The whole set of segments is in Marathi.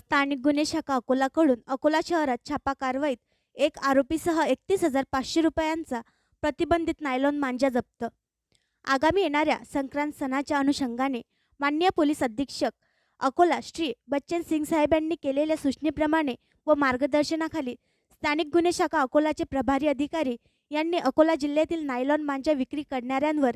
स्थानिक गुन्हे शाखा अकोलाकडून अकोला शहरात छापा कारवाईत एक आरोपीसह 31,500 रुपयांचा प्रतिबंधित नायलॉन मांजा जप्त. आगामी येणाऱ्या संक्रांत सणाच्या अनुषंगाने माननीय पोलीस अधीक्षक अकोला श्री बच्चन सिंग साहेब यांनी केलेल्या सूचनेप्रमाणे व मार्गदर्शनाखाली स्थानिक गुन्हे शाखा अकोलाचे प्रभारी अधिकारी यांनी अकोला जिल्ह्यातील नायलॉन मांजा विक्री करणाऱ्यांवर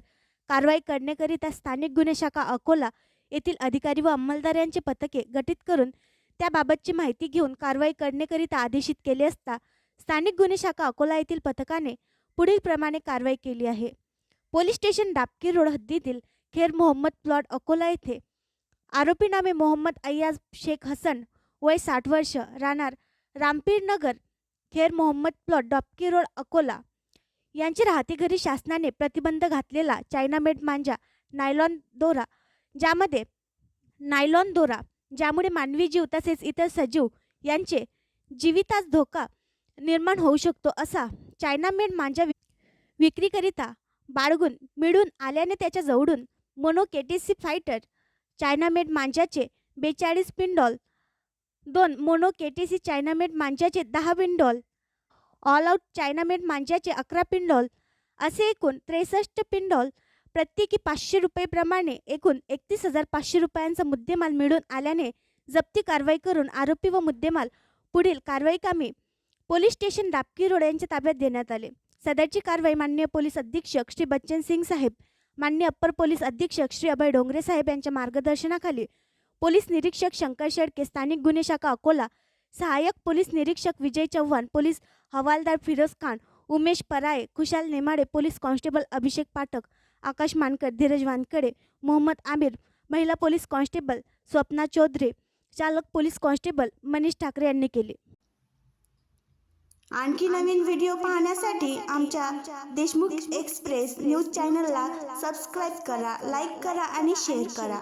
कारवाई करण्याकरिता स्थानिक गुन्हे शाखा अकोला येथील अधिकारी व अंमलदार यांचे पथके गठीत करून त्याबाबतची माहिती घेऊन कारवाई करण्याकरिता आदेशित केले असता स्थानिक गुन्हे शाखा अकोला येथील पथकाने पुढील प्रमाणे कारवाई केली आहे. पोलीस स्टेशन डाबकी रोड हद्दीतील खेर मोहम्मद प्लॉट अकोला येथे आरोपी नामे मोहम्मद अय्याज शेख हसन वय 60 वर्ष राहणार रामपीर नगर खेर मोहम्मद प्लॉट डाबकी रोड अकोला यांची राहती घरी शासनाने प्रतिबंध घातलेला चायनामेड मांजा नायलॉन दोरा ज्यामुळे मानवी जीव तसेच इतर सजीव यांचे जीवितास धोका निर्माण होऊ शकतो असा चायनामेड मांजा विक्रीकरिता बाळगून मिळून आल्याने त्याच्या जवळून मोनो केटीसी फायटर चायनामेड मांजाचे 42 पिंडॉल, 2 मोनो केटीसी चायनामेड मांजाचे 10 पिंडॉल, ऑल आउट चायनामेड मांजाचे 11 पिंडॉल असे एकूण 63 पिंडॉल प्रत्येकी 500 रुपये प्रमाणे एकूण 31,500 रुपयांचा मुद्देमाल मिळून आल्याने जप्ती कारवाई करून आरोपी व मुद्देमाल पुढील कारवाई कामी पोलीस स्टेशन डाबकी रोड यांच्या ताब्यात देण्यात आले. सदरची कारवाई माननीय पोलीस अधीक्षक श्री बच्चन सिंग साहेब, माननीय अप्पर पोलीस अधीक्षक श्री अभय डोंगरे साहेब यांच्या मार्गदर्शनाखाली पोलीस निरीक्षक शंकर शेडके, स्थानिक गुन्हे शाखा अकोला, सहाय्यक पोलीस निरीक्षक विजय चव्हाण, पोलीस हवालदार फिरोज खान, उमेश पराये, खुशाल नेमाडे, पोलीस कॉन्स्टेबल अभिषेक पाठक, आकाश मानकर, धीरज वानकडे, मोहम्मद आमिर, महिला पोलीस कॉन्स्टेबल स्वप्ना चौधरी, चालक पोलीस कॉन्स्टेबल मनीष ठाकरे यांनी केले. आणखी नवीन व्हिडिओ पाहण्यासाठी आमच्या देशमुख एक्सप्रेस न्यूज चॅनलला सबस्क्राईब करा, लाईक करा आणि शेअर करा.